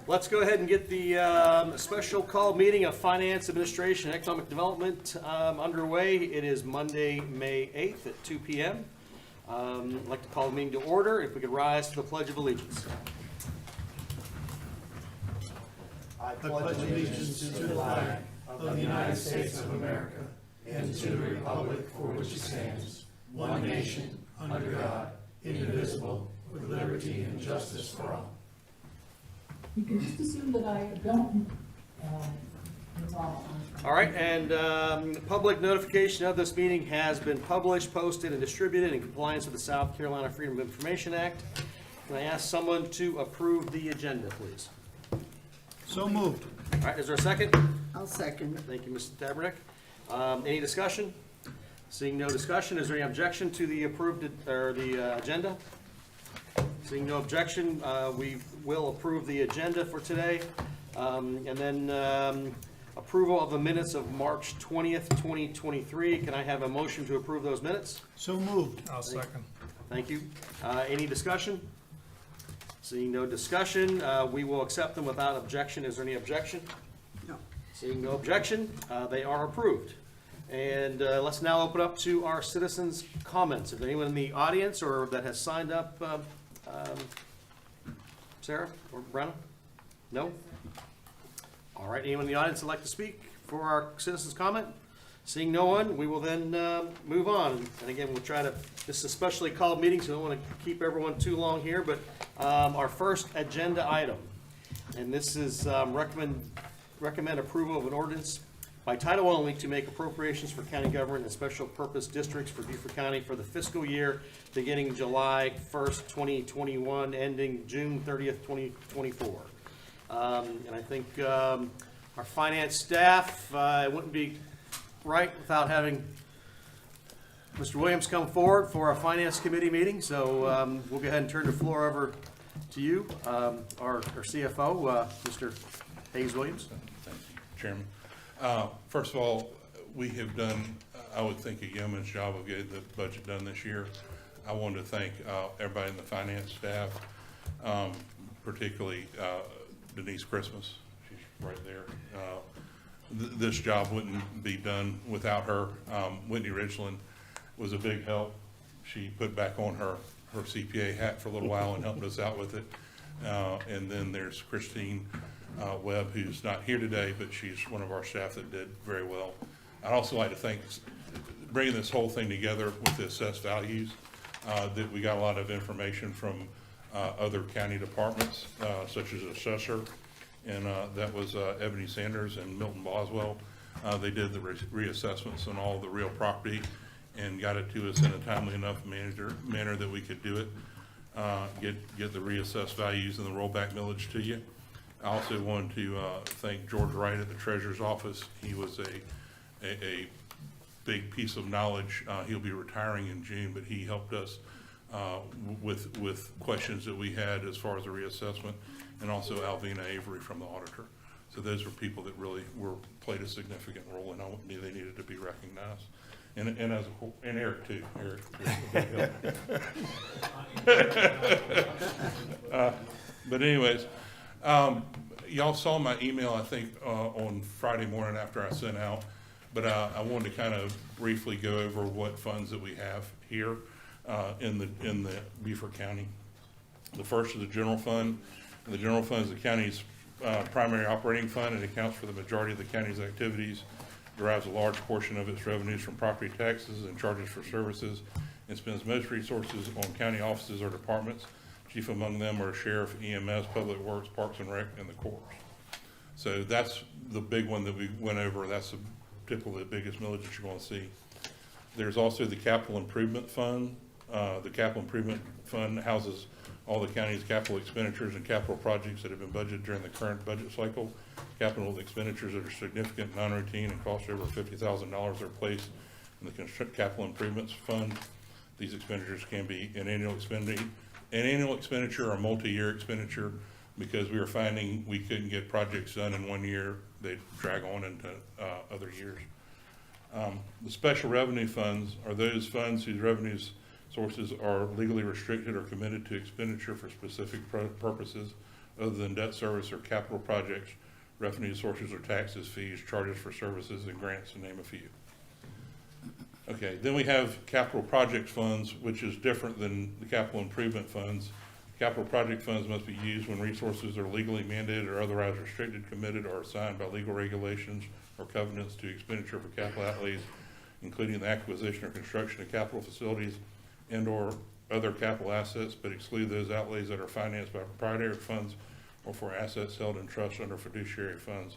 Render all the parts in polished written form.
Let's go ahead and get the special call meeting of Finance, Administration, and Economic Development underway. It is Monday, May 8th at 2 p.m. I'd like to call the meeting to order. If we could rise to the Pledge of Allegiance. I pledge allegiance to the flag of the United States of America and to the republic for which it stands, one nation, under God, indivisible, with liberty and justice for all. You can just assume that I don't involve. All right, and public notification of this meeting has been published, posted, and distributed in compliance with the South Carolina Freedom of Information Act. Can I ask someone to approve the agenda, please? So moved. All right, is there a second? I'll second. Thank you, Mr. Tabernick. Any discussion? Seeing no discussion, is there any objection to the approved, or the agenda? Seeing no objection, we will approve the agenda for today. And then approval of the minutes of March 20th, 2023. Can I have a motion to approve those minutes? So moved. I'll second. Thank you. Any discussion? Seeing no discussion, we will accept them without objection. Is there any objection? No. Seeing no objection, they are approved. And let's now open up to our citizens' comments. If anyone in the audience or that has signed up, Sarah or Brenna? No? All right, anyone in the audience that'd like to speak for our citizens' comment? Seeing no one, we will then move on. And again, we'll try to, this is a specially called meeting, so I don't want to keep everyone too long here, but our first agenda item, and this is recommend approval of an ordinance by title only to make appropriations for county government and special purpose districts for Beaufort County for the fiscal year beginning July 1st, 2021, ending June 30th, 2024. And I think our finance staff, it wouldn't be right without having Mr. Williams come forward for our finance committee meeting. So we'll go ahead and turn the floor over to you, our CFO, Mr. Hayes Williams. Thank you, Chairman. First of all, we have done, I would think, a yeoman's job of getting the budget done this year. I wanted to thank everybody in the finance staff, particularly Denise Christmas. She's right there. This job wouldn't be done without her. Whitney Ridgeland was a big help. She put back on her CPA hat for a little while and helped us out with it. And then there's Christine Webb, who's not here today, but she's one of our staff that did very well. I'd also like to thank bringing this whole thing together with the assessed values, that we got a lot of information from other county departments, such as assessor, and that was Ebony Sanders and Milton Boswell. They did the reassessments on all the real property and got it to us in a timely enough manner that we could do it, get the reassessed values and the rollback millage to you. I also wanted to thank George Wright at the Treasurer's Office. He was a big piece of knowledge. He'll be retiring in June, but he helped us with questions that we had as far as the reassessment, and also Alvina Avery from the auditor. So those were people that really played a significant role, and they needed to be recognized. And as and Eric too. Eric. But anyways. Y'all saw my email, I think, on Friday morning after I sent out, but I wanted to kind of briefly go over what funds that we have here in the Beaufort County. The first is the general fund. The general fund is the county's primary operating fund. It accounts for the majority of the county's activities, derives a large portion of its revenues from property taxes and charges for services, and spends most resources on county offices or departments. Chief among them are Sheriff, EMS, Public Works, Parks and Rec, and the courts. So that's the big one that we went over. That's typically the biggest millage that you're going to see. There's also the Capital Improvement Fund. The Capital Improvement Fund houses all the county's capital expenditures and capital projects that have been budgeted during the current budget cycle. Capital expenditures that are significant, non-routine, and cost over $50,000 are placed in the Capital Improvements Fund. These expenditures can be an annual expenditure or multi-year expenditure, because we were finding we couldn't get projects done in 1 year. They'd drag on into other years. The special revenue funds are those funds whose revenues sources are legally restricted or committed to expenditure for specific purposes other than debt service or capital projects, revenue sources or taxes, fees, charges for services, and grants, to name a few. Okay, then we have capital project funds, which is different than the capital improvement funds. Capital project funds must be used when resources are legally mandated or otherwise restricted, committed, or assigned by legal regulations or covenants to expenditure for capital outlays, including the acquisition or construction of capital facilities and/or other capital assets, but exclude those outlays that are financed by proprietary funds or for assets held in trust under fiduciary funds.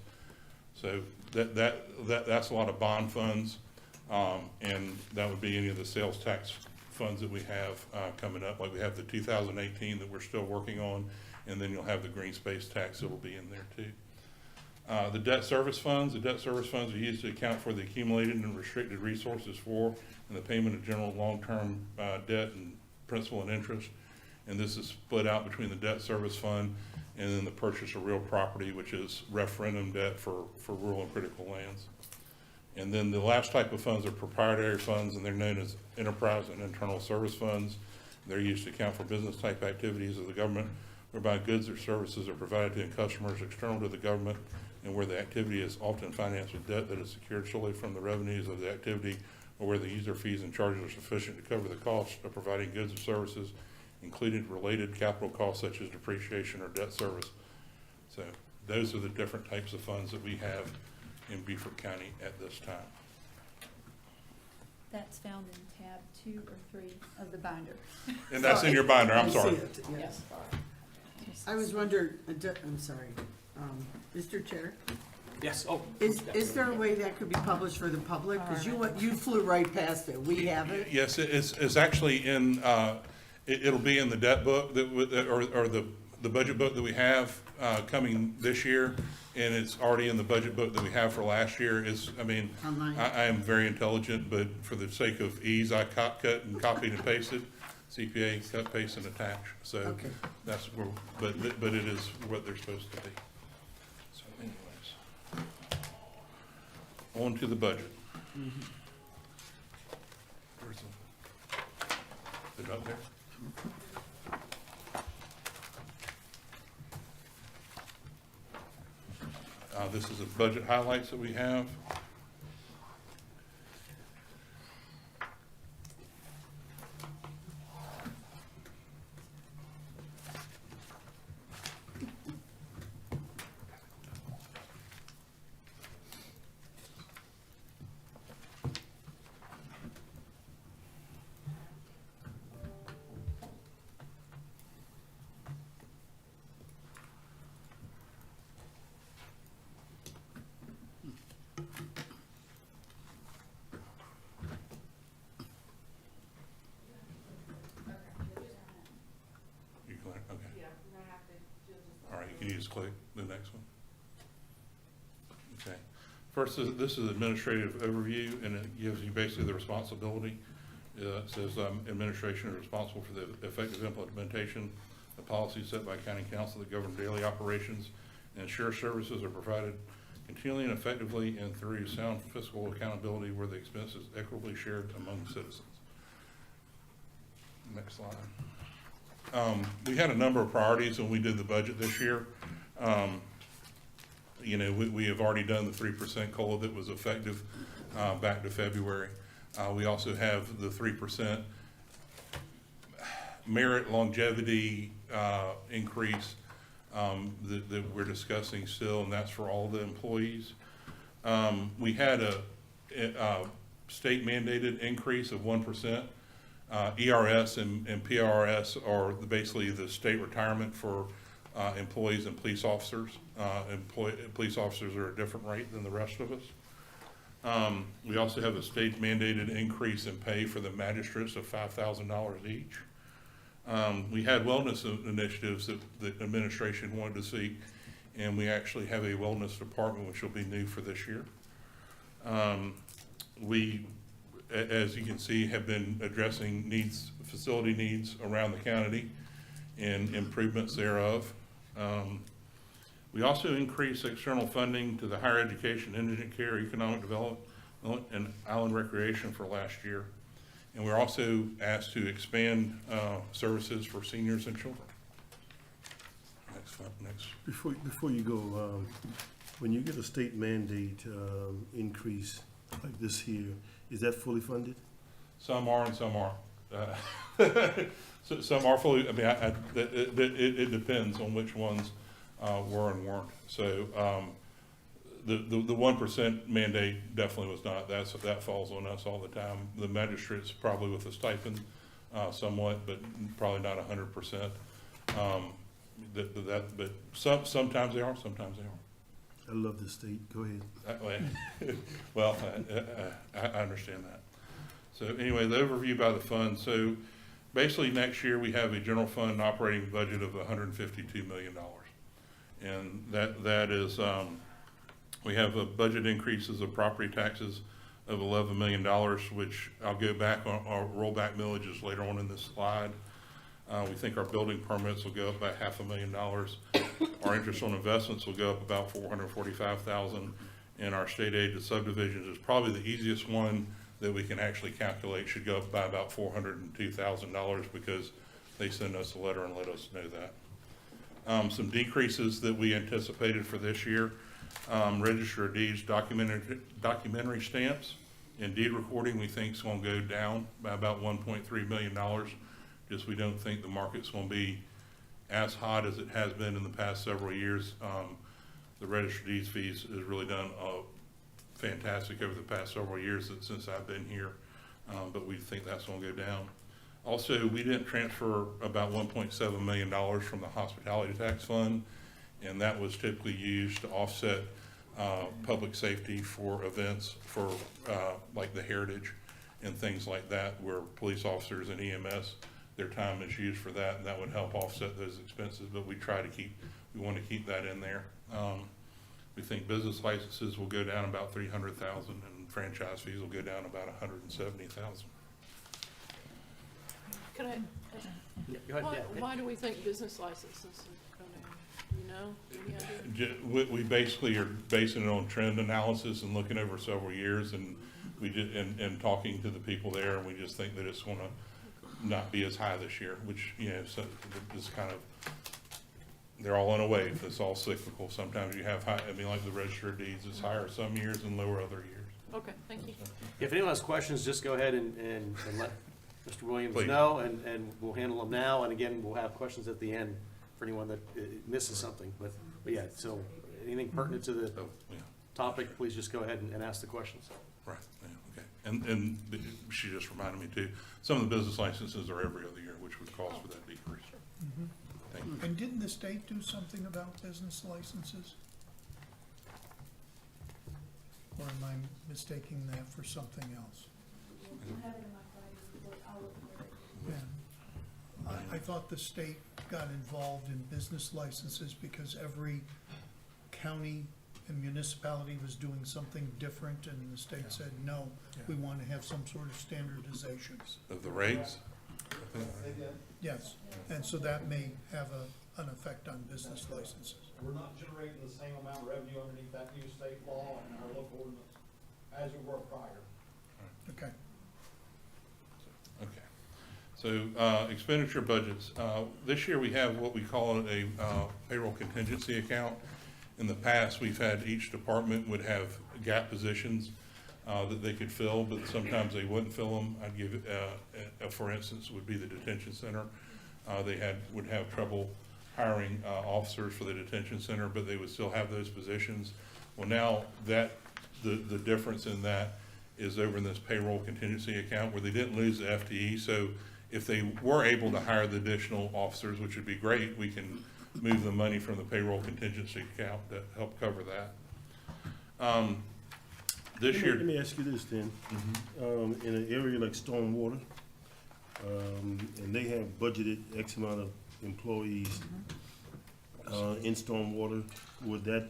So that's a lot of bond funds, and that would be any of the sales tax funds that we have coming up. Like we have the 2018 that we're still working on, and then you'll have the green space tax that will be in there too. The debt service funds are used to account for the accumulated and restricted resources for and the payment of general long-term debt and principal and interest. And this is split out between the debt service fund and then the purchase of real property, which is referendum debt for rural and critical lands. And then the last type of funds are proprietary funds, and they're known as enterprise and internal service funds. They're used to account for business type activities of the government, whereby goods or services are provided to customers external to the government, and where the activity is often financed with debt that is secured solely from the revenues of the activity, or where the user fees and charges are sufficient to cover the cost of providing goods and services, including related capital costs such as depreciation or debt service. So those are the different types of funds that we have in Beaufort County at this time. That's found in tab 2 or 3 of the binder. And that's in your binder, I'm I see sorry. it, yes. Yes. I was wondering, I'm sorry, Mr. Chair, Yes, oh. is there a way that could be published for the public? Because you flew right past it, we have it. Yes, it's actually in, it'll be in the debt book or the budget book that we have coming this year, and it's already in the budget book that we have for last year. Online. I am very intelligent, but for the sake of ease, I cut and copied and pasted. CPA, cut, paste, and attach. So Okay. that's where, but it is what they're supposed to be. So anyways, on to the budget. Where's the, is it up there? This is the budget highlights that we have. You can, okay. All right, you can just click the next one. Okay. First, this is administrative overview, and it gives you basically the responsibility. It says administration is responsible for the effective implementation of policies set by county council that govern daily operations and ensure services are provided continually and effectively and through sound fiscal accountability where the expense is equitably shared among citizens. Next slide. We had a number of priorities when we did the budget this year. You know, we have already done the 3% COLA that was effective back to February. We also have the 3% merit longevity increase that we're discussing still, and that's for all the employees. We had a state mandated increase of 1%. ERS and PRS are basically the state retirement for employees and police officers. Police officers are a different rate than the rest of us. We also have a state mandated increase in pay for the magistrates of $5,000 each. We had wellness initiatives that the administration wanted to see, and we actually have a wellness department which will be new for this year. We, as you can see, have been addressing facility needs around the county and improvements thereof. We also increased external funding to the higher education, indigent care, economic development, and island recreation for last year. And we're also asked to expand services for seniors and children. Next next. Before you go, when you get a state mandate increase like this here, is that fully funded? Some are and some aren't. So some are fully, I mean, it depends on which ones were and weren't. So the 1% mandate definitely was not. That falls on us all the time. The magistrates probably with a stipend somewhat, but probably not 100%. But sometimes they are, sometimes they aren't. I love this state. Go ahead. Well, I understand that. So anyway, the overview by the fund. So basically next year we have a general fund operating budget of $152 million. And that is, we have a budget increases of property taxes of $11 million, which I'll go back on our rollback millages later on in this slide. We think our building permits will go up by $500,000. Our interest on investments will go up about $445,000. And our state aid to subdivisions is probably the easiest one that we can actually calculate, should go up by about $402,000 because they send us a letter and let us know that. Some decreases that we anticipated for this year, register of deeds, documentary stamps, and deed recording we think is going to go down by about $1.3 million. Just we don't think the market's going to be as hot as it has been in the past several years. The register of deeds fees has really done fantastic over the past several years since I've been here, but we think that's going to go down. Also, we didn't transfer about $1.7 million from the hospitality tax fund, and that was typically used to offset public safety for events for like the Heritage and things like that, where police officers and EMS, their time is used for that, and that would help offset those expenses, but we want to keep that in there. We think business licenses will go down about $300,000 and franchise fees will go down about $170,000. Can I, Go ahead, yeah. why do we think business licenses are going down? You know, any idea? We basically are basing it on trend analysis and looking over several years, and and talking to the people there, and we just think that it's going to not be as high this year, which, you know, so it's kind of, they're all in a wave. It's all cyclical. Sometimes you have high, I mean, like the register of deeds is higher some years and lower other years. Okay, thank you. If anyone has questions, just go ahead and let Mr. Williams Please. know, and we'll handle them now. And again, we'll have questions at the end for anyone that misses something. But yeah, so anything pertinent to the So, yeah, topic, please just go ahead and ask the questions. right, yeah, okay. And she just reminded me too, some of the business licenses are every other year, which would cause for that decrease. Thank you. And didn't the state do something about business licenses? Or am I mistaking that for something else? Yeah. I thought the state got involved in business licenses because every county and municipality was doing something different, and the state said, no, we want to have some sort of standardization. Of the rates? Yes, and so that may have an effect on business licenses. We're not generating the same amount of revenue underneath that new state law and our local ordinance as we were prior. Okay. Okay. So expenditure budgets. This year we have what we call a payroll contingency account. In the past, we've had each department would have gap positions that they could fill, but sometimes they wouldn't fill them. I'd give, for instance, would be the detention center. They would have trouble hiring officers for the detention center, but they would still have those positions. Well, now that the difference in that is over in this payroll contingency account where they didn't lose the FTE. So if they were able to hire the additional officers, which would be great, we can move the money from the payroll contingency account to help cover that. This year. Let me ask you this then. In an area like stormwater, and they have budgeted X amount of employees in stormwater, would that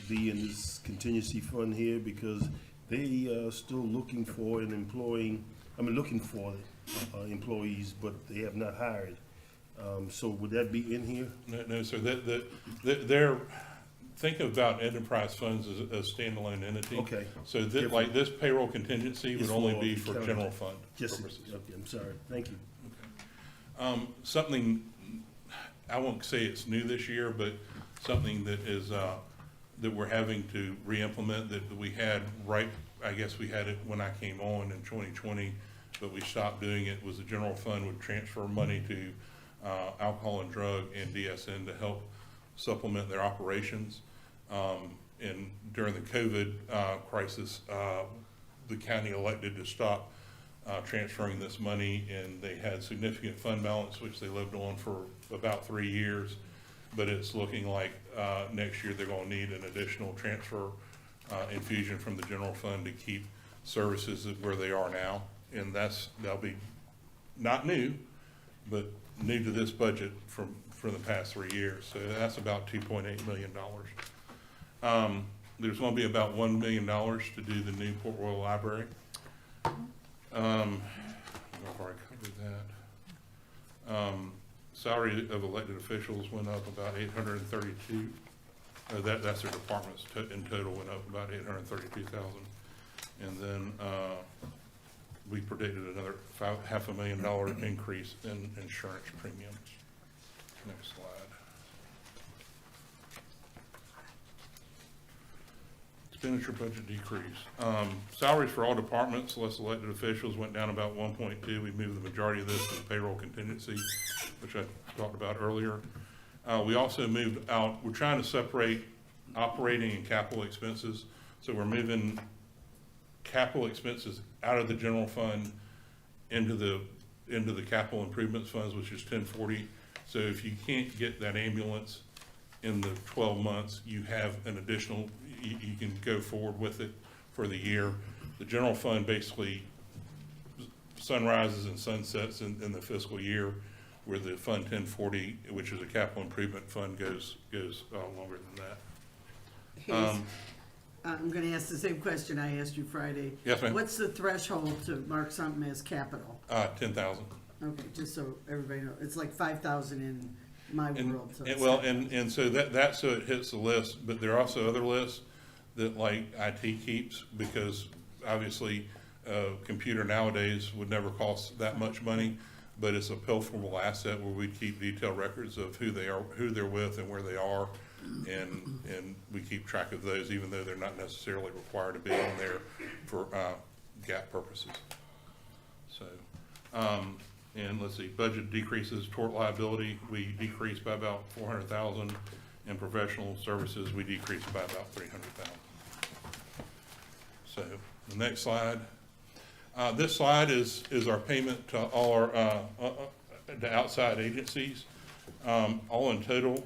be in this contingency fund here? Because they are still looking for looking for employees, but they have not hired. So would that be in here? No, sir. They're think about enterprise funds as a standalone entity. Okay. So like this payroll contingency would It's only for be the for county. general fund Just, purposes. okay, I'm sorry. Thank you. Something I won't say it's new this year, but something that is, that we're having to re-implement that we had I guess we had it when I came on in 2020, but we stopped doing it, was the general fund would transfer money to alcohol and drug and DSN to help supplement their operations. And during the COVID crisis, the county elected to stop transferring this money, and they had significant fund balance, which they lived on for about 3 years. But it's looking like next year they're gonna need an additional transfer infusion from the general fund to keep services where they are now. And that'll be not new, but new to this budget for the past 3 years. So that's about $2.8 million. There's gonna be about $1 million to do the new Port Royal Library. I've already covered that. Salary of elected officials went up about 832. That's their departments in total went up about 832,000. And then we predicted another $500,000 increase in insurance premiums. Next slide. Expenditure budget decrease. Salaries for all departments, less elected officials, went down about 1.2. We moved the majority of this to the payroll contingency, which I talked about earlier. We also moved out, we're trying to separate operating and capital expenses. So we're moving capital expenses out of the general fund into the capital improvements funds, which is 1040. So if you can't get that ambulance in the 12 months, you have an additional, you can go forward with it for the year. The general fund basically sunrises and sunsets in the fiscal year, where the Fund 1040, which is a capital improvement fund, goes longer than that. I'm gonna ask the same question I asked you Friday. Yes, ma'am. What's the threshold to mark something as capital? 10,000. Okay, just so everybody knows, it's like 5,000 in my world. So it's Well, 7,000. and so that's so it hits the list, but there are also other lists that like IT keeps, because obviously a computer nowadays would never cost that much money, but it's a pilferable asset where we keep detailed records of who they are, who they're with and where they are. And we keep track of those, even though they're not necessarily required to be on there for GAAP purposes. So, and let's see, budget decreases, tort liability, we decreased by about 400,000. In professional services, we decreased by about 300,000. So the next slide. This slide is our payment to all our to outside agencies. All in total,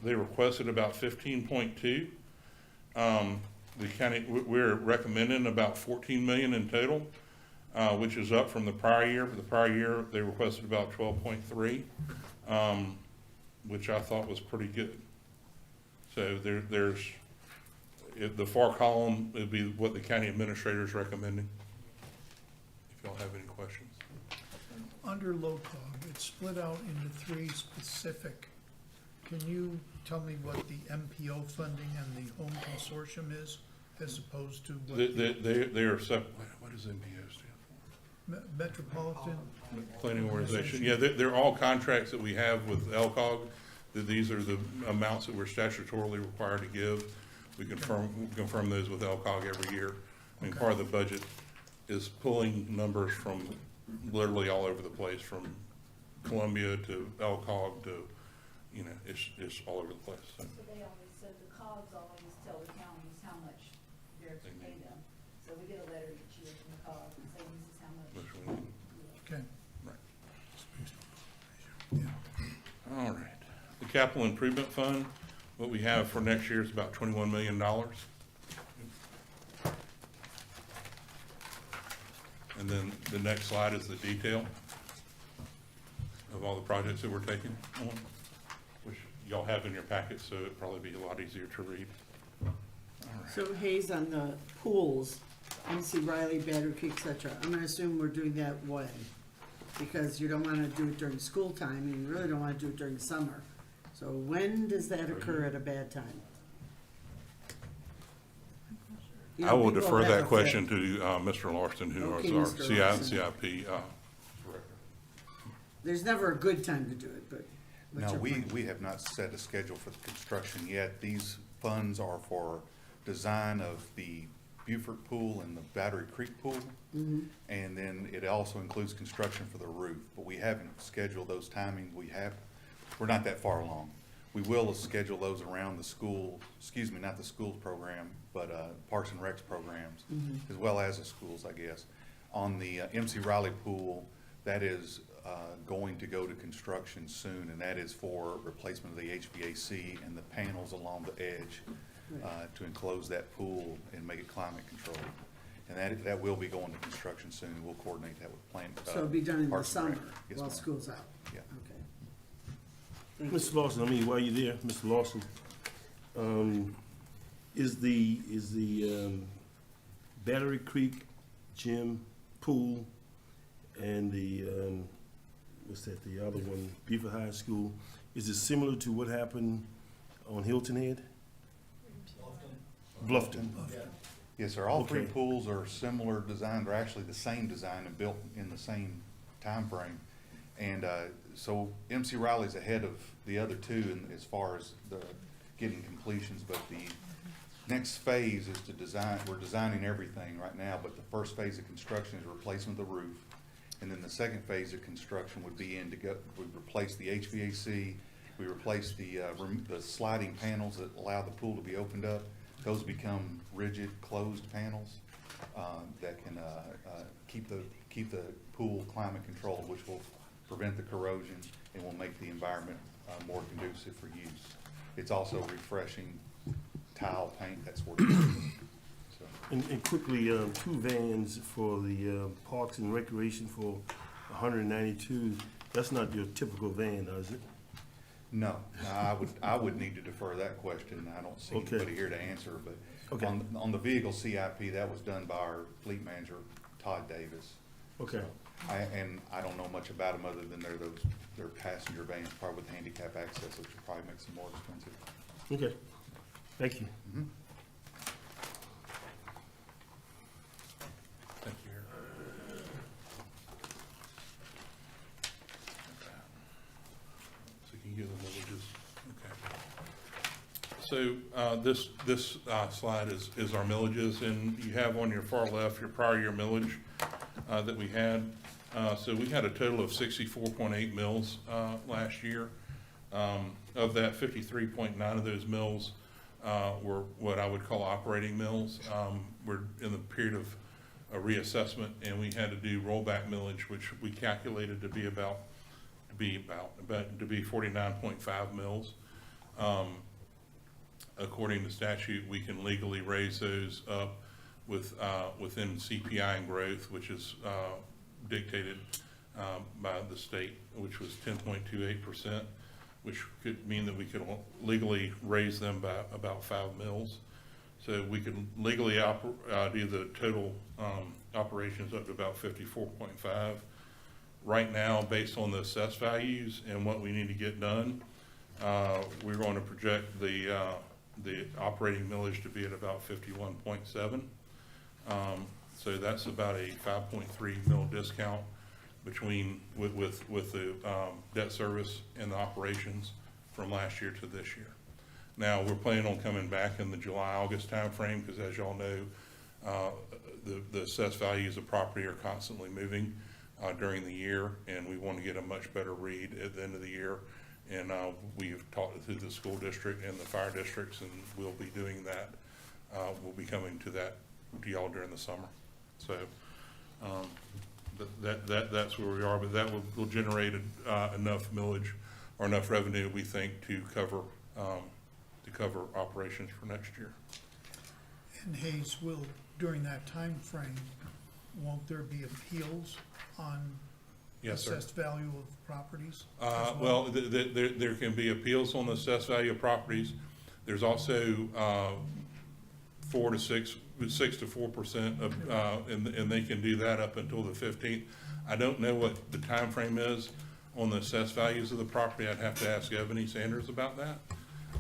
they requested about 15.2. The county, we're recommending about 14 million in total, which is up from the prior year. For the prior year, they requested about 12.3, which I thought was pretty good. So there's the far column would be what the county administrator is recommending. If y'all have any questions. Under LOCOG, it's split out into 3 specific. Can you tell me what the MPO funding and the home consortium is, as opposed to what They are separate. What does MPO stand for? Metropolitan? Planning Organization. Yeah, they're all contracts that we have with LCOG. That these are the amounts that we're statutorily required to give. We confirm those with LCOG every year. I mean, part of the budget is pulling numbers from literally all over the place, from Columbia to LCOG to, you know, it's all over the place. So. So they always, so the COGS always tell the counties how much they're to pay them. So we get a letter each year from the COGS and say this is how much. Which we need. Okay. Right. All right. The capital improvement fund, what we have for next year is about $21 million. And then the next slide is the detail of all the projects that we're taking on, which y'all have in your packet, so it'd probably be a lot easier to read. All right. So Hayes, on the pools, MC Riley, Battery Creek, et cetera, I'm gonna assume we're doing that when? Because you don't wanna do it during school time, and you really don't wanna do it during summer. So when does that occur at a bad time? You know, I will people defer have that a question to Mr. Larson, who Okay, is our Mr. Larson. CIP director. There's never a good time to do it, but What's No, your we, plan? we have not set a schedule for the construction yet. These funds are for design of the Beaufort pool and the Battery Creek pool. Mm-hmm. And then it also includes construction for the roof, but we haven't scheduled those timings. We're not that far along. We will schedule those around the school, excuse me, not the schools program, but Parks and Recs programs, as well as the schools, I guess. On the MC Riley pool, that is going to go to construction soon, and that is for replacement of the HVAC and the panels along the edge to enclose that pool and make it climate controlled. And that will be going to construction soon. We'll coordinate that with plant. So it'll be done in the Parks and summer Rec. Yes, while ma'am. school's out? Yeah. Okay. Thank you. Mr. Lawson, I mean, while you're there, Mr. Lawson, is the Battery Creek gym, pool, and the, what's that, the other one, Beaufort High School, is it similar to what happened on Hilton Head? Bluffton. Yes, sir. All three Okay. pools are similar design. They're actually the same design and built in the same time frame. And so MC Riley's ahead of the other two in, as far as the getting completions. But the next phase is to design. We're designing everything right now, but the first phase of construction is replacement of the roof. And then the second phase of construction would be we replace the HVAC, we replace the sliding panels that allow the pool to be opened up. Those become rigid, closed panels that can keep the pool climate controlled, which will prevent the corrosion and will make the environment more conducive for use. It's also refreshing tile paint, that sort of thing. So, And quickly, 2 vans for the Parks and Recreation for 192, that's not your typical van, is it? no, I would need to defer that question. I don't see Okay. anybody here to answer, but Okay. on the vehicle CIP, that was done by our fleet manager, Todd Davis. Okay. I don't know much about them other than they're passenger vans, probably with handicap access, which probably makes them more expensive. Okay, thank you. Mhm. Thank you, Eric. So you can give the villages, okay. So this slide is our millages, and you have on your far left your prior year millage that we had. So we had a total of 64.8 mills last year. Of that, 53.9 of those mills were what I would call operating mills. We're in the period of a reassessment, and we had to do rollback millage, which we calculated to be 49.5 mills. According to statute, we can legally raise those up within CPI and growth, which is dictated by the state, which was 10.28%, which could mean that we could legally raise them by about 5 mills. So we could legally do the total operations up to about 54.5. Right now, based on the assessed values and what we need to get done, we're going to project the operating millage to be at about 51.7. So that's about a 5.3 mil discount between with the debt service and the operations from last year to this year. Now, we're planning on coming back in the July-August timeframe, because as y'all know, the assessed values of property are constantly moving during the year, and we want to get a much better read at the end of the year. And we've talked to the school district and the fire districts, and we'll be doing that. We'll be coming to y'all during the summer. So that's where we are, but that will generate enough millage or enough revenue, we think, to cover operations for next year. And Hayes, during that time frame, won't there be appeals on Yes, sir. assessed value of properties? Well, there can be appeals on the assessed value of properties. There's also 6 to 4% of, and they can do that up until the 15th. I don't know what the time frame is on the assessed values of the property. I'd have to ask Ebony Sanders about that.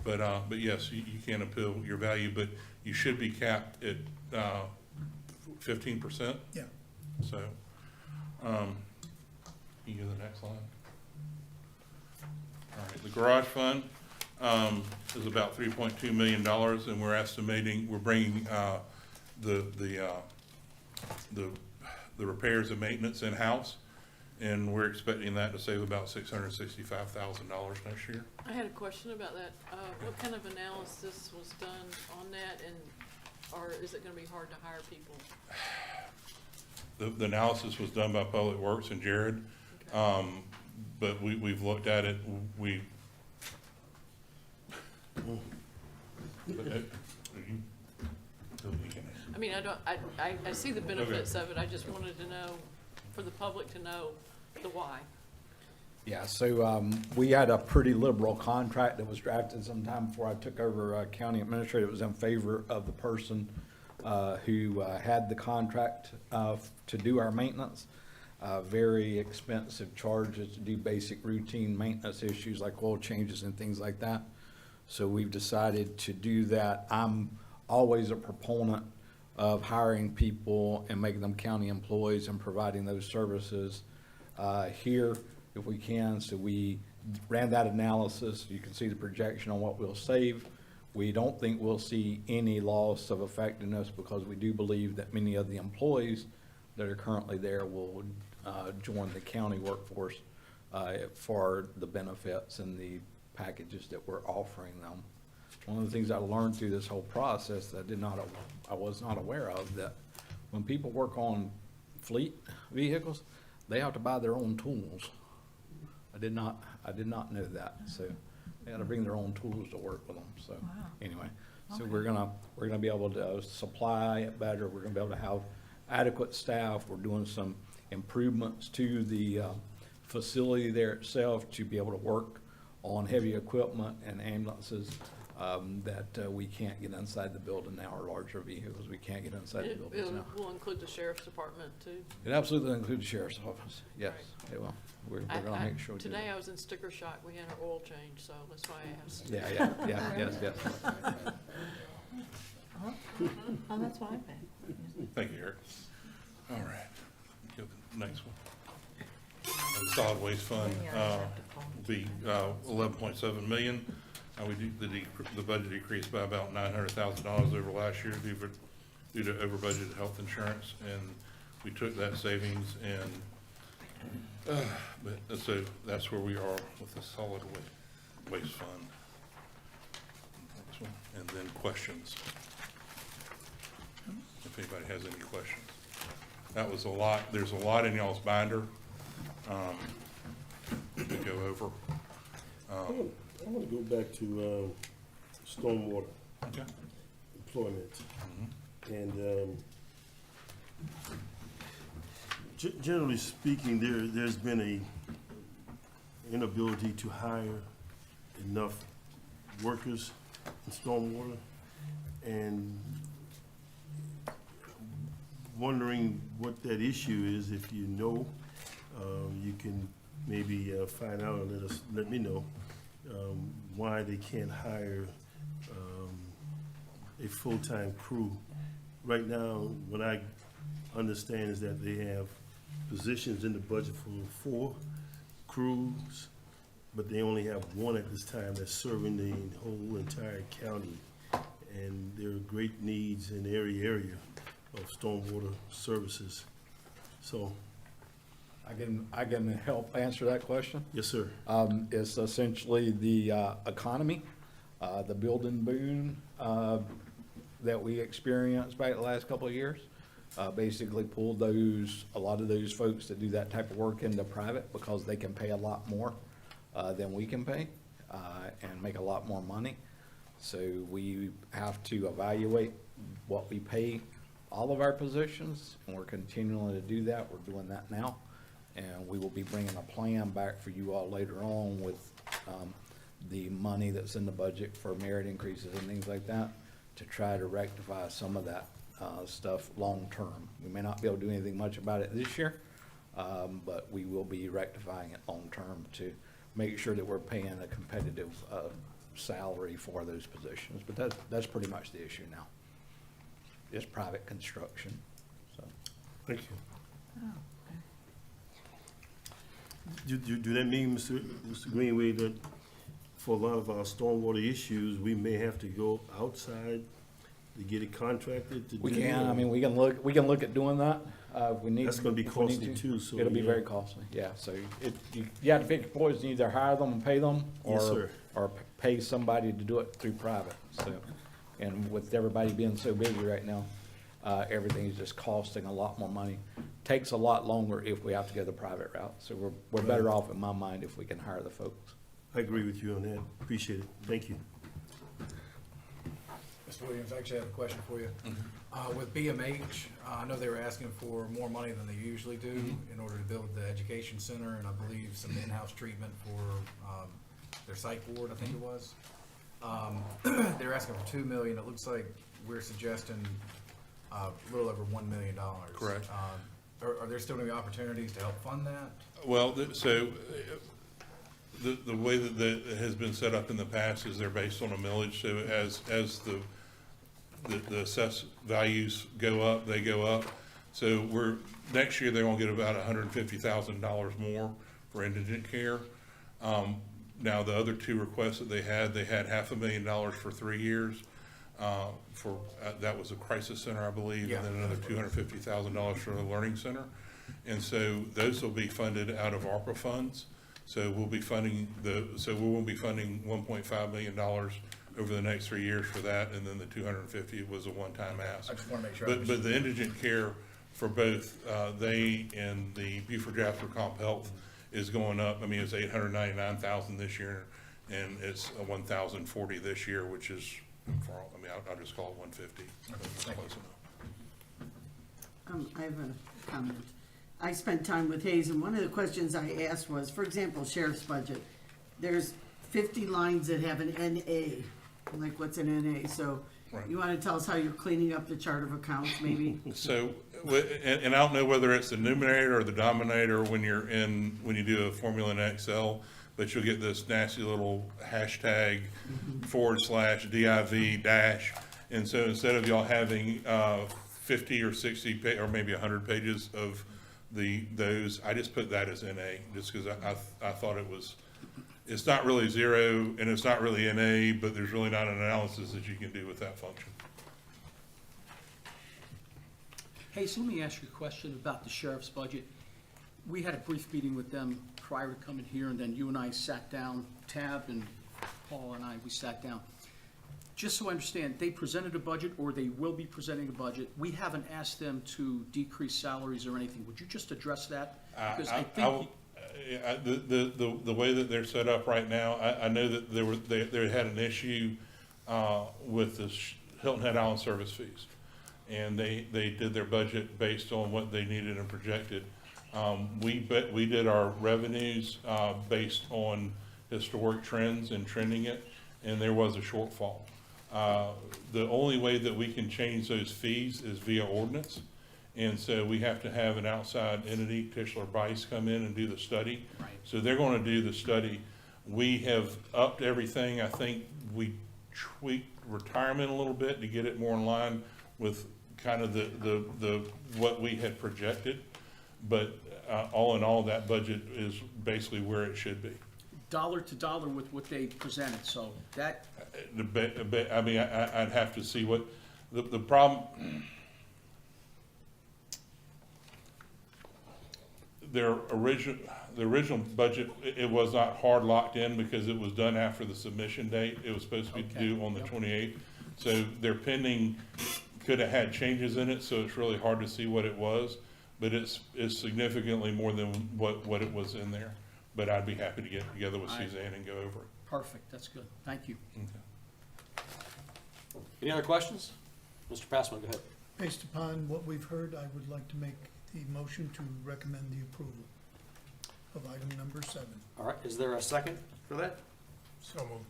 But yes, you can appeal your value, but you should be capped at 15%. Yeah. So, can you go to the next slide? All right, The garage fund, is about $3.2 million, and we're estimating, we're bringing, the repairs and maintenance in-house, and we're expecting that to save about $665,000 next year. I had a question about that. What kind of analysis was done on that, and, or is it gonna be hard to hire people? The analysis was done by Public Works and Jared, Okay. but we've looked at it, I mean, I see the benefits of it, I just wanted to know, for the public to know the why. Yeah, so we had a pretty liberal contract that was drafted sometime before I took over county administrator. It was in favor of the person who had the contract to do our maintenance. Very expensive charges to do basic routine maintenance issues like oil changes and things like that. So we've decided to do that. I'm always a proponent of hiring people and making them county employees and providing those services here if we can. So we ran that analysis. You can see the projection on what we'll save. We don't think we'll see any loss of effectiveness because we do believe that many of the employees that are currently there will join the county workforce for the benefits and the packages that we're offering them. One of the things I learned through this whole process that I was not aware of, that when people work on fleet vehicles, they have to buy their own tools. I did not know that. So they had to bring their own tools to work with them. So anyway, so we're gonna be able to supply it better. We're gonna be able to have adequate staff. We're doing some improvements to the facility there itself to be able to work on heavy equipment and ambulances that we can't get inside the building now, or larger vehicles we can't get inside the buildings now. It will include the sheriff's department too. It absolutely includes the sheriff's office. Yes, it will. We're gonna make sure. Today I was in sticker shock. We had our oil change, so that's why I asked. Yes. Oh, that's what I bet. Thank you, Eric. All right, go to the next one. The solid waste fund, will be, 11.7 million. The budget decreased by about $900,000 over last year due to over budgeted health insurance, and we took that savings and, but so that's where we are with the solid waste fund. Next one. And then questions. If anybody has any questions. That was a lot. There's a lot in y'all's binder to go over. I want to go back to stormwater Okay. employment. And generally speaking, there's been a inability to hire enough workers in stormwater, and wondering what that issue is. If you know, you can maybe find out and let me know why they can't hire a full-time crew. Right now, what I understand is that they have positions in the budget for 4 crews, but they only have 1 at this time that's serving the whole entire county. And there are great needs in every area of stormwater services. So, I can help answer that question. yes, sir. It's essentially the economy, the building boom that we experienced back the last couple of years. Basically pulled a lot of those folks that do that type of work into private because they can pay a lot more than we can pay and make a lot more money. So we have to evaluate what we pay all of our positions, and we're continuing to do that. We're doing that now. And we will be bringing a plan back for you all later on with the money that's in the budget for merit increases and things like that to try to rectify some of that stuff long-term. We may not be able to do anything much about it this year, but we will be rectifying it long-term to make sure that we're paying a competitive salary for those positions. But that's pretty much the issue now. It's private construction, so. Thank you. Do that mean, Mr. Greenway, that for a lot of our stormwater issues, we may have to go outside to get it contracted to do. We can, I mean, we can look at doing that, if we need. That's gonna be if we need costly to. too, so, It'll be yeah. very costly, yeah, so you have to pick your poison, either hire them and pay them, Yes, sir. or pay somebody to do it through private, so. And with everybody being so busy right now, everything is just costing a lot more money. Takes a lot longer if we have to go the private route, so we're better off, in my mind, if we can hire the folks. I agree with you on that. Appreciate it. Thank you. Mr. Williams, I actually have a question for you. With BMH, I know they were asking for more money than they usually do in order to build the education center, and I believe some in-house treatment for their psych ward, I think it was. They were asking for $2 million. It looks like we're suggesting a little over $1 million. Correct. Are there still going to be opportunities to help fund that? Well, the way that it has been set up in the past is they're based on a millage, so as the assessed values go up, they go up. So next year, they're gonna get about $150,000 more for indigent care. Now, the other two requests that they had $500,000 for 3 years. That was a crisis center, I believe, and then another $250,000 for the learning center. And so those will be funded out of ARPA funds. So we'll be funding we will be funding $1.5 million over the next 3 years for that, and then the 250 was a one-time ask. I just want to make sure. But the indigent care for both they and the Beaufort Jasper Comp Health is going up. I mean, it's $899,000 this year, and it's $1,040 this year, which is I'll just call it 150. Close enough. I have a comment. I spent time with Hayes, and one of the questions I asked was, for example, sheriff's budget. There's 50 lines that have an NA. I'm like, what's an NA? So Right. you want to tell us how you're cleaning up the chart of accounts, maybe? So, and I don't know whether it's the numerator or the denominator when you do a formula in Excel, but you'll get this nasty little hashtag /div dash. And so instead of y'all having 50 or 60 or maybe 100 pages of those, I just put that as NA, just because I thought it's not really zero and it's not really NA, but there's really not an analysis that you can do with that function. Hey, so let me ask you a question about the sheriff's budget. We had a brief meeting with them prior to coming here, and then you and I sat down, Tab and Paul and we sat down. Just so I understand, they presented a budget, or they will be presenting a budget. We haven't asked them to decrease salaries or anything. Would you just address that? Because I think the way that they're set up right now, I know that they had an issue with the Hilton Head Island service fees, and they did their budget based on what they needed and projected. We did our revenues based on historic trends and trending it, and there was a shortfall. The only way that we can change those fees is via ordinance. And so we have to have an outside entity, Tischler Bice, come in and do the study. Right. So they're going to do the study. We have upped everything. I think we tweaked retirement a little bit to get it more in line with kind of the what we had projected. But all in all, that budget is basically where it should be. dollar to dollar with what they presented, so that, I mean, I'd have to see what, the problem, the original budget, it was not hard locked in because it was done after the submission date. It was supposed to be due on the 28th. So their pending could have had changes in it, so it's really hard to see what it was, but it's significantly more than what it was in there. But I'd be happy to get together with Suzanne and go over it. perfect, that's good, thank you. Okay. Any other questions? Mr. Passman, go ahead. Based upon what we've heard, I would like to make the motion to recommend the approval of item number 7. All right, is there a second for that? So moved.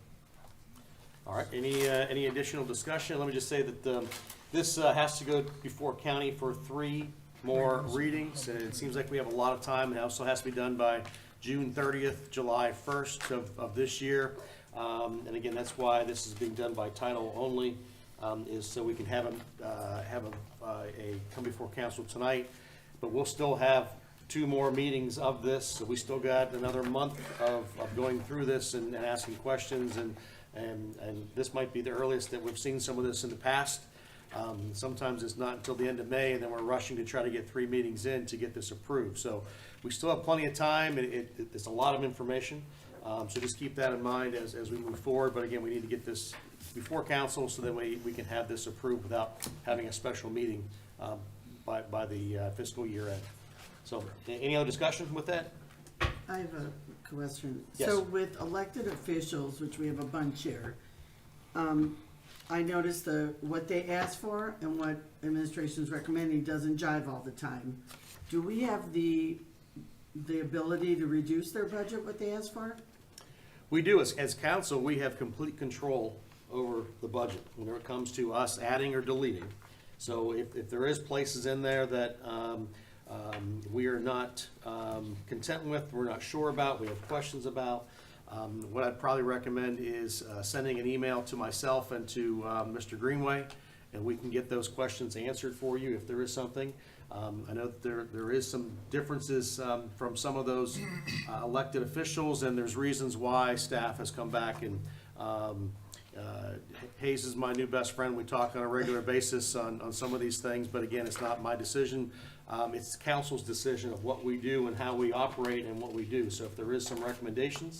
All right, any additional discussion? Let me just say that this has to go before county for 3 more readings, and it seems like we have a lot of time. It also has to be done by June 30th, July 1st of this year. And again, that's why this is being done by title only, is so we can have a come before council tonight. But we'll still have 2 more meetings of this, so we still got another month of going through this and asking questions, and this might be the earliest that we've seen some of this in the past. Sometimes it's not until the end of May, and then we're rushing to try to get 3 meetings in to get this approved. So we still have plenty of time. It's a lot of information, so just keep that in mind as we move forward. But again, we need to get this before council so that we can have this approved without having a special meeting by the fiscal year end. So, any other discussion with that? I have a question. Yes. So with elected officials, which we have a bunch here, I noticed what they ask for and what administration's recommending doesn't jive all the time. Do we have the ability to reduce their budget, what they ask for? We do. As council, we have complete control over the budget when it comes to us adding or deleting. So if there is places in there that we are not content with, we're not sure about, we have questions about, what I'd probably recommend is sending an email to myself and to Mr. Greenway, and we can get those questions answered for you if there is something. I know that there is some differences from some of those elected officials, and there's reasons why staff has come back. And Hayes is my new best friend. We talk on a regular basis on some of these things, but again, it's not my decision. It's council's decision of what we do and how we operate and what we do. So if there is some recommendations,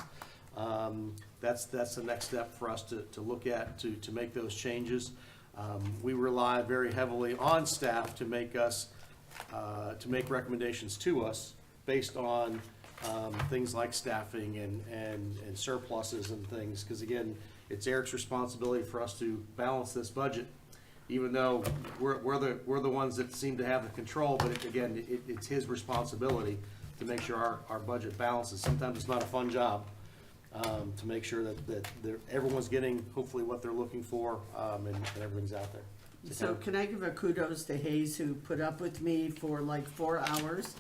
that's the next step for us to look at to make those changes. We rely very heavily on staff to make recommendations to us based on things like staffing and surpluses and things, because again, it's Eric's responsibility for us to balance this budget, even though we're the ones that seem to have the control, but it's his responsibility to make sure our budget balances. Sometimes it's not a fun job to make sure that everyone's getting hopefully what they're looking for, and everything's out there. So can I give a kudos to Hayes, who put up with me for like 4 hours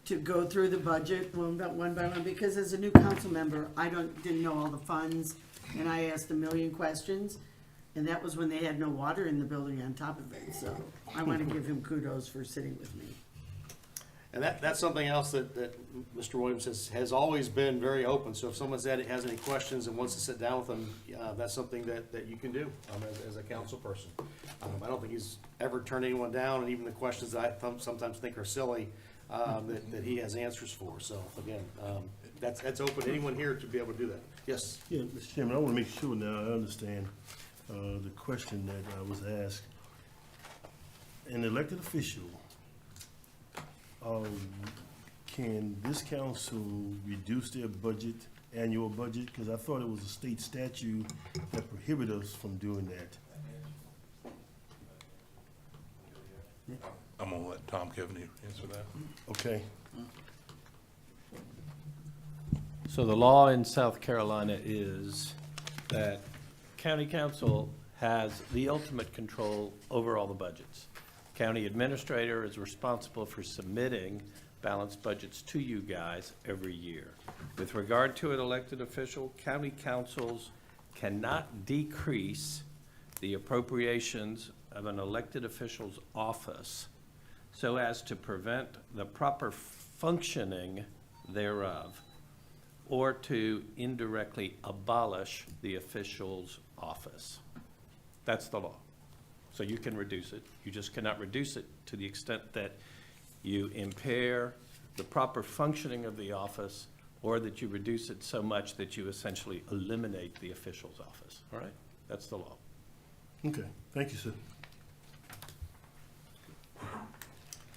to go through the budget one by one, because as a new council member, I didn't know all the funds, and I asked a million questions, and that was when they had no water in the building on top of it. So I want to give him kudos for sitting with me. And that's something else that Mr. Williams has always been very open. So if someone has any questions and wants to sit down with them, that's something that you can do as a council person. I don't think he's ever turned anyone down, and even the questions that I sometimes think are silly, that he has answers for. So again, that's open to anyone here to be able to do that. Yes? Yeah, Mr. Chairman, I want to make sure now I understand the question that I was asked. An elected official, can this council reduce their budget, annual budget? Because I thought it was a state statute that prohibited us from doing that. I'm gonna let Tom Kevney answer that. Okay. So the law in South Carolina is that county council has the ultimate control over all the budgets. County administrator is responsible for submitting balanced budgets to you guys every year. With regard to an elected official, county councils cannot decrease the appropriations of an elected official's office so as to prevent the proper functioning thereof, or to indirectly abolish the official's office. That's the law. So you can reduce it. You just cannot reduce it to the extent that you impair the proper functioning of the office, or that you reduce it so much that you essentially eliminate the official's office. All right? That's the law. Okay, thank you, sir.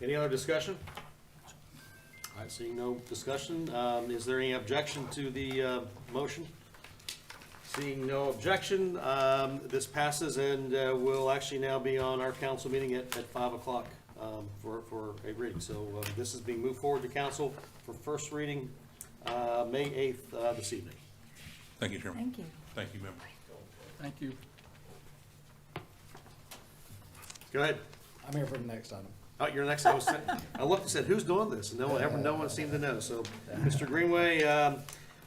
Any other discussion? All right, seeing no discussion, is there any objection to the motion? Seeing no objection, this passes, and will actually now be on our council meeting at 5 o'clock for a reading. So this is being moved forward to council for first reading May 8th this evening. Thank you, Chairman. Thank you. Thank you, members. Thank you. Go ahead. I'm here for the next item. Oh, you're next. I looked and said, who's doing this? And no one seemed to know. So, Mr. Greenway,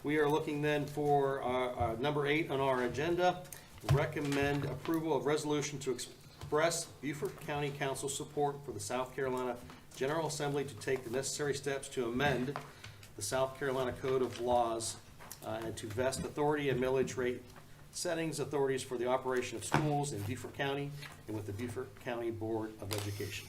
we are looking then for number 8 on our agenda. Recommend approval of resolution to express Beaufort County Council support for the South Carolina General Assembly to take the necessary steps to amend the South Carolina Code of Laws and to vest authority and millage rate settings authorities for the operation of schools in Beaufort County and with the Beaufort County Board of Education.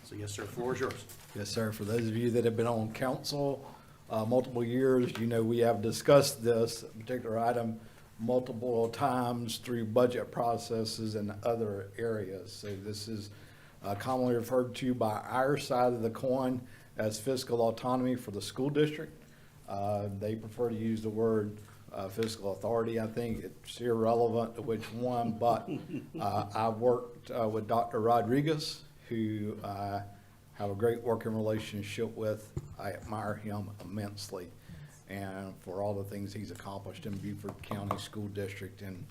So yes, sir, floor is yours. Yes, sir. For those of you that have been on council multiple years, you know we have discussed this particular item multiple times through budget processes and other areas. So this is commonly referred to by our side of the coin as fiscal autonomy for the school district. They prefer to use the word fiscal authority. I think it's irrelevant to which one, but I worked with Dr. Rodriguez, who I have a great working relationship with. I admire him immensely and for all the things he's accomplished in Beaufort County School District, and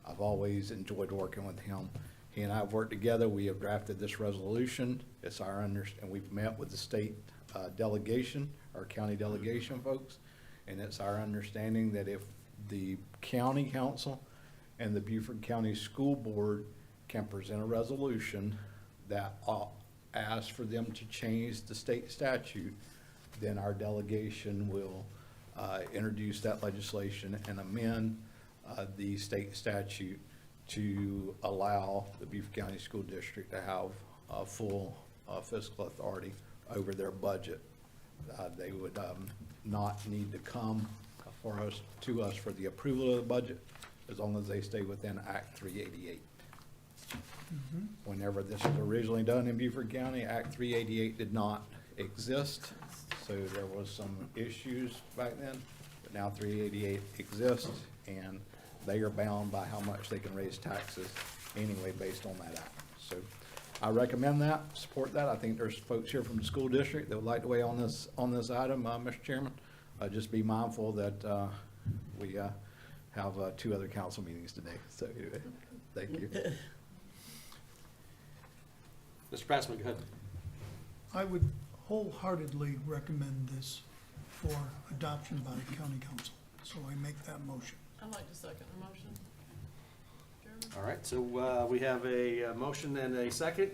I've always enjoyed working with him. He and I have worked together. We have drafted this resolution. It's our and we've met with the state delegation, our county delegation folks, and it's our understanding that if the county council and the Beaufort County School Board can present a resolution that asks for them to change the state statute, then our delegation will introduce that legislation and amend the state statute to allow the Beaufort County School District to have full fiscal authority over their budget. They would not need to come to us for the approval of the budget, as long as they stay within Act 388. Whenever this was originally done in Beaufort County, Act 388 did not exist, so there was some issues back then, but now 388 exists, and they are bound by how much they can raise taxes anyway based on that act. So I recommend that, support that. I think there's folks here from the school district that would like to weigh on this item, Mr. Chairman. Just be mindful that we have 2 other council meetings today, so anyway, thank you. Mr. Passman, go ahead. I would wholeheartedly recommend this for adoption by the county council, so I make that motion. I'd like to second the motion. Chairman? All right, so we have a motion and a second.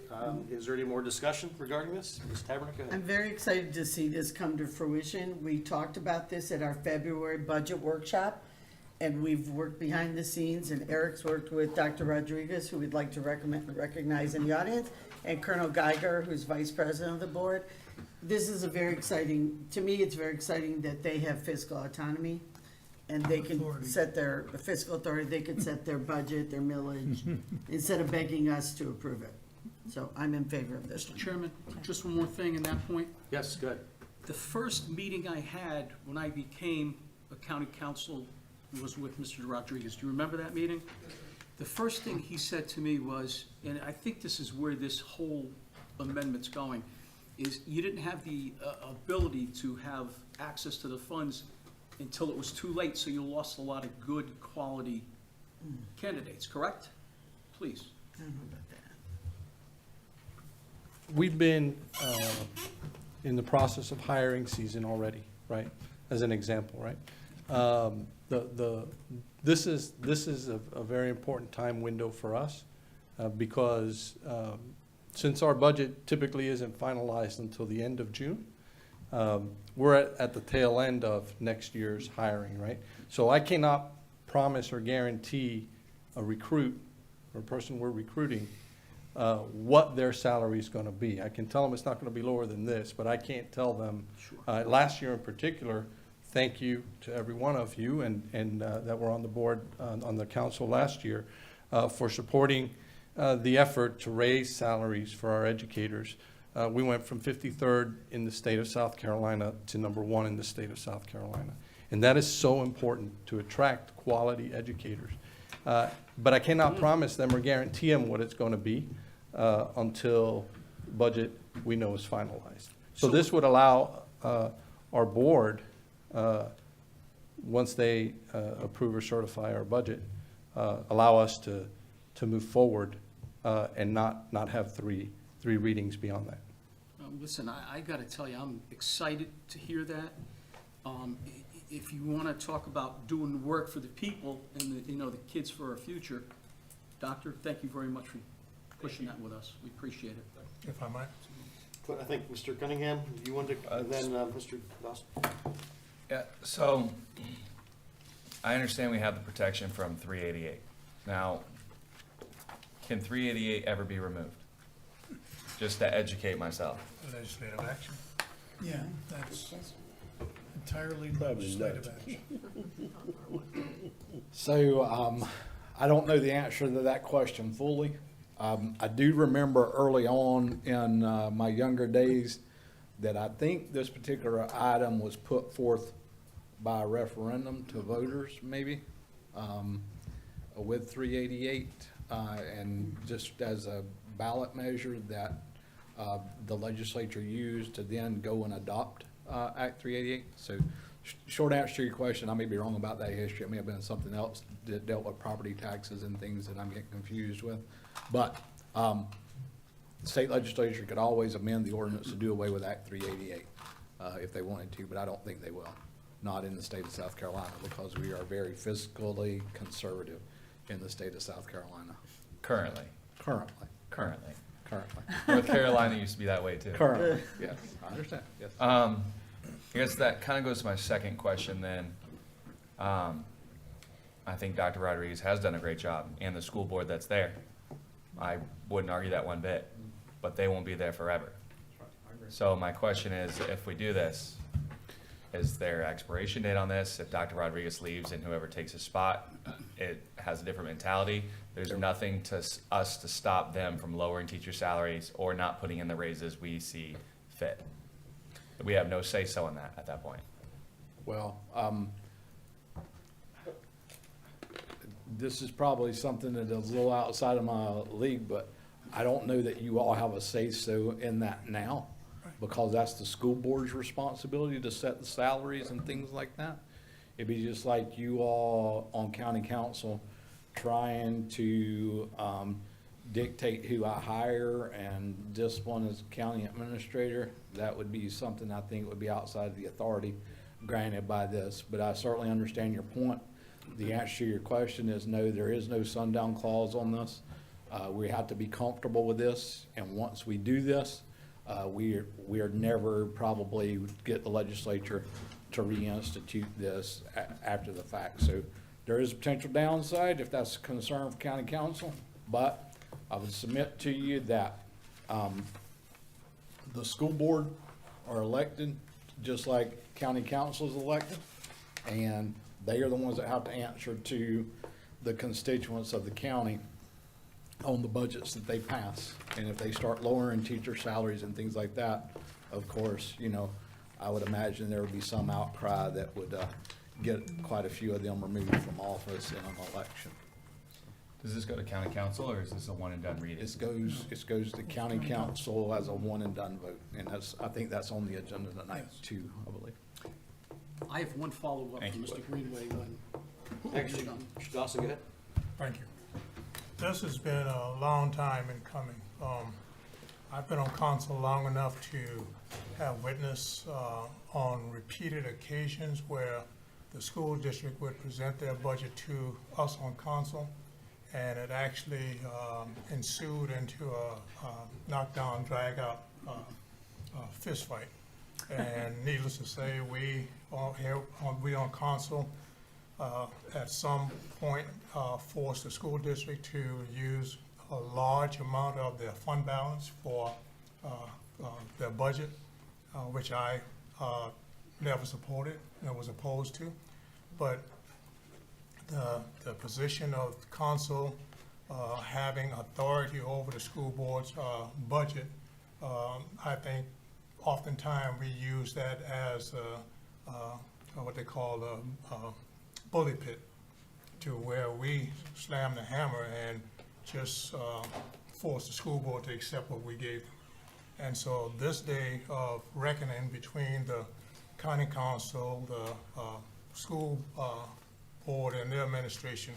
Is there any more discussion regarding this? Ms. Taberner, go I'm ahead. very excited to see this come to fruition. We talked about this at our February budget workshop, and we've worked behind the scenes, and Eric's worked with Dr. Rodriguez, who we'd like to recognize in the audience, and Colonel Geiger, who's vice president of the board. This is a very exciting, to me, it's very exciting that they have fiscal autonomy, and they can Authority. set their fiscal authority, they can set their budget, their millage, instead of begging us to approve it. So I'm in favor of this one. Chairman, just one more thing in that point. Yes, go ahead. The first meeting I had when I became a county council was with Mr. Rodriguez. Do you remember that meeting? The first thing he said to me was, and I think this is where this whole amendment's going, is you didn't have the ability to have access to the funds until it was too late, so you lost a lot of good quality candidates, correct? Please. I don't know about that. We've been in the process of hiring season already, right? As an example, right? This is a very important time window for us because since our budget typically isn't finalized until the end of June, we're at the tail end of next year's hiring, right? So I cannot promise or guarantee a recruit or a person we're recruiting what their salary is going to be. I can tell them it's not going to be lower than this, but I can't tell them. Last year in particular, thank you to every one of you and that were on the board, on the council last year, for supporting the effort to raise salaries for our educators. We went from 53rd in the state of South Carolina to #1 in the state of South Carolina. And that is so important to attract quality educators. But I cannot promise them or guarantee them what it's going to be until budget we know is finalized. So this would allow our board, once they approve or certify our budget, allow us to move forward and not have three readings beyond that. Listen, I got to tell you, I'm excited to hear that. If you want to talk about doing the work for the people and the kids for our future, Doctor, thank you very much for pushing that with us. We appreciate it. If I might. I think Mr. Cunningham, you wanted to, and then Mr. Dawson. Yeah, so I understand we have the protection from 388. Now, can 388 ever be removed? Just to educate myself. Legislative action. Yeah, that's entirely Probably legislative not. action. So, I don't know the answer to that question fully. I do remember early on in my younger days that I think this particular item was put forth by referendum to voters, maybe, with 388, and just as a ballot measure that the legislature used to then go and adopt Act 388. So, short answer to your question, I may be wrong about that history. It may have been something else that dealt with property taxes and things that I'm getting confused with. But the state legislature could always amend the ordinance to do away with Act 388 if they wanted to, but I don't think they will. Not in the state of South Carolina, because we are very fiscally conservative in the state of South Carolina. Currently. Currently. Currently. Currently. North Carolina used to be that way too. Currently, yes, I understand, yes. I guess that kind of goes to my second question then. I think Dr. Rodriguez has done a great job, and the school board that's there. I wouldn't argue that one bit, but they won't be there forever. So my question is, if we do this, is there expiration date on this? If Dr. Rodriguez leaves and whoever takes his spot, it has a different mentality. There's nothing to us to stop them from lowering teacher salaries or not putting in the raises we see fit. We have no say-so in that at that point. Well, this is probably something that is a little outside of my league, but I don't know that you all have a say-so in that now, because that's the school board's responsibility to set the salaries and things like that. It'd be just like you all on county council trying to dictate who I hire and discipline as county administrator. That would be something I think would be outside the authority granted by this, but I certainly understand your point. The answer to your question is no, there is no sundown clause on this. We have to be comfortable with this, and once we do this, we are never probably get the legislature to reinstitute this after the fact. So there is a potential downside if that's a concern for county council, but I would submit to you that the school board are elected just like county council is elected, and they are the ones that have to answer to the constituents of the county on the budgets that they pass. And if they start lowering teacher salaries and things like that, of course, you know, I would imagine there would be some outcry that would get quite a few of them removed from office in an election. Does this go to county council, or is this a one and done reading? It goes to county council as a one and done vote, and I think that's on the agenda tonight too, I believe. I have one follow-up Thank from you. Mr. Greenway when. Actually, Mr. Dawson, go ahead. Thank you. This has been a long time in coming. I've been on council long enough to have witnessed on repeated occasions where the school district would present their budget to us on council, and it actually ensued into a knockdown, drag-out fist fight. And needless to say, we on council at some point forced the school district to use a large amount of their fund balance for their budget, which I never supported and was opposed to. But the position of council having authority over the school board's budget, I think oftentimes we use that as what they call a bully pit, to where we slam the hammer and just force the school board to accept what we gave them. And so this day of reckoning between the county council, the school board and their administration,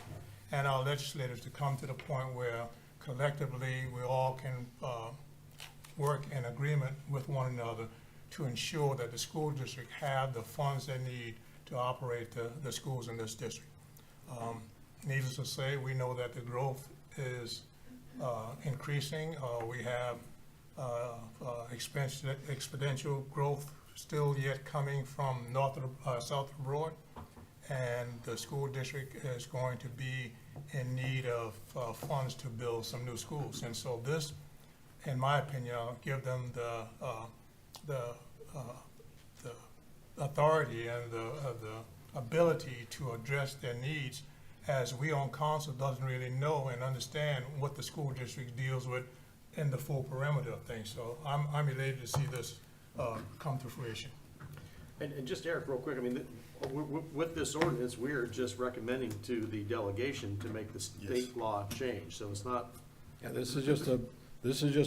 and our legislators to come to the point where collectively we all can work in agreement with one another to ensure that the school district have the funds they need to operate the schools in this district. Needless to say, we know that the growth is increasing. We have exponential growth still yet coming from north of, south of Broad. And the school district is going to be in need of funds to build some new schools. And so this, in my opinion, will give them the authority and the ability to address their needs, as we on council doesn't really know and understand what the school district deals with in the full perimeter of things. So I'm elated to see this come to fruition. And just Eric, real quick, I mean, with this ordinance, we're just recommending to the delegation to make the state law change, so it's not. Yeah, this is just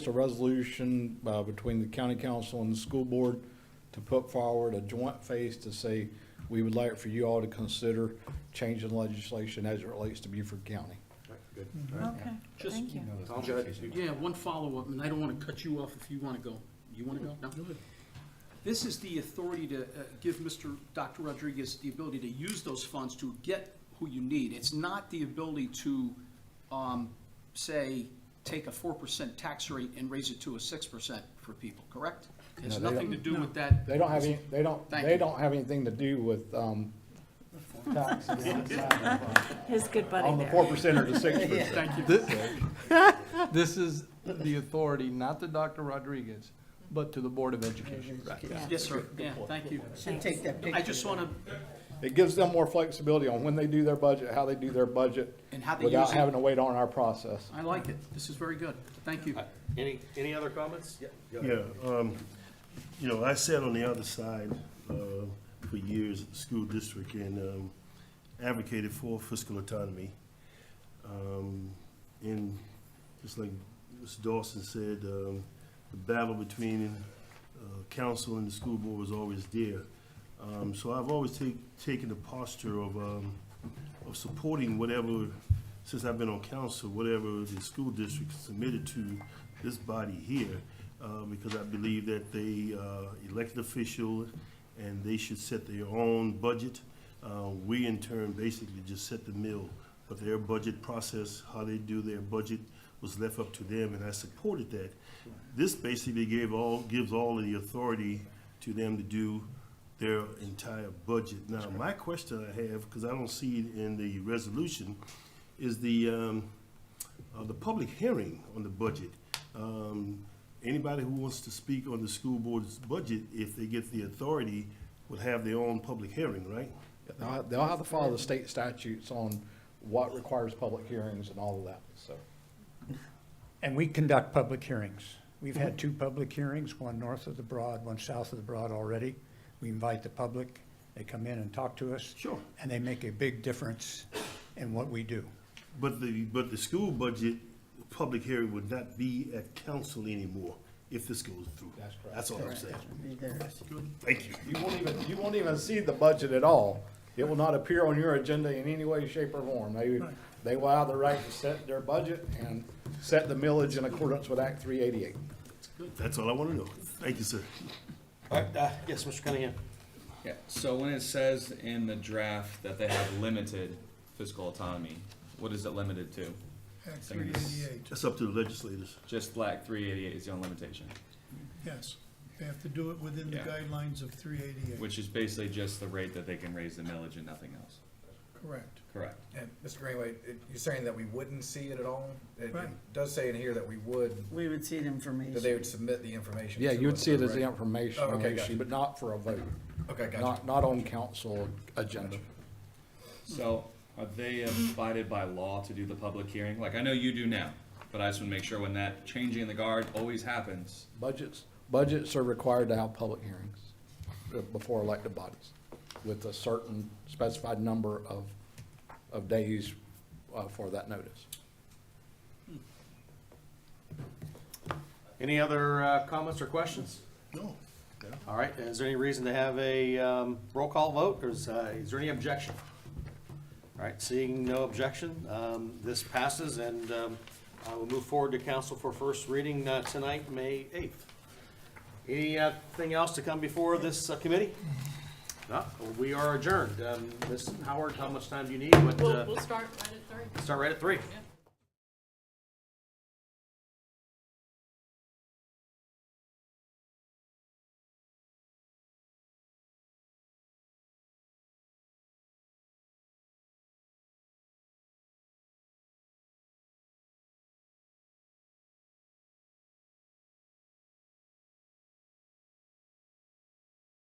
a resolution, between the county council and the school board to put forward a joint face to say, we would like for you all to consider changing legislation as it relates to Beaufort County. Good. Okay, Just- thank you. Tom, go ahead. Yeah, one follow-up, and I don't want to cut you off if you want to go. You want to go? No? This is the authority to give Dr. Rodriguez the ability to use those funds to get who you need. It's not the ability to, say, take a 4% tax rate and raise it to a 6% for people, correct? It has No, they nothing to don't. do with that. They don't have any, they Thank you. don't have anything to do with, taxes. His good buddy On the there. 4% or the 6%. Thank you. This is the authority, not to Dr. Rodriguez, but to the Board of Education. Yeah. Yes, sir. Yeah, thank you. Should take that picture. I just want to, It gives them more flexibility on when they do their budget, how they do their budget, and how they without use it. having to wait on our process. I like it. This is very good. Thank you. Any other comments? Yeah. Go ahead. Yeah, you know, I sat on the other side for years at the school district and advocated for fiscal autonomy. And just like Mr. Dawson said, the battle between council and the school board was always there. So I've always taken the posture of supporting whatever, since I've been on council, whatever the school district submitted to this body here, because I believe that they elected official and they should set their own budget. We in turn basically just set the mill, but their budget process, how they do their budget, was left up to them, and I supported that. This basically gives all of the authority to them to do their entire budget. Now, my question I have, because I don't see it in the resolution, is the public hearing on the budget. Anybody who wants to speak on the school board's budget, if they get the authority, would have their own public hearing, right? They'll have to follow the state statutes on what requires public hearings and all of that, so. And we conduct public hearings. We've had 2 public hearings, one north of the Broad, one south of the Broad already. We invite the public, they come in and talk to us. Sure. And they make a big difference in what we do. But the school budget public hearing would not be at council anymore if this goes through. That's correct. That's all I'm saying. Be there. Thank you. You won't even see the budget at all. It will not appear on your agenda in any way, shape, or form. They will have the right to set their budget and set the millage in accordance with Act 388. That's all I want to know. Thank you, sir. All right, yes, Mr. Cunningham. Yeah, so when it says in the draft that they have limited fiscal autonomy, what is it limited to? Act 388, That's up to the legislators. Just flat 388 is the only limitation, yes. They have to do it within the Yeah. guidelines of 388. which is basically just the rate that they can raise the millage and nothing else. Correct. Correct. And Mr. Greenway, you're saying that we wouldn't see it at all? It Right. does say in here that we would, We would see the information. that they would submit the information. Yeah, to you would us, see it as right? the information Oh, okay, issue, gotcha. but not for a vote. Okay, gotcha. Not on council agenda. So are they abided by law to do the public hearing? Like, I know you do now, but I just want to make sure when that changing the guard always happens. Budgets are required to have public hearings before elected bodies with a certain specified number of days for that notice. Any other comments or questions? No. All right, is there any reason to have a roll call vote, or is there any objection? All right, seeing no objection, this passes, and we'll move forward to council for first reading tonight, May 8th. Anything else to come before this committee? No, we are adjourned. Ms. Howard, how much time do you need? We'll start right at 3. Start right at 3. Yeah.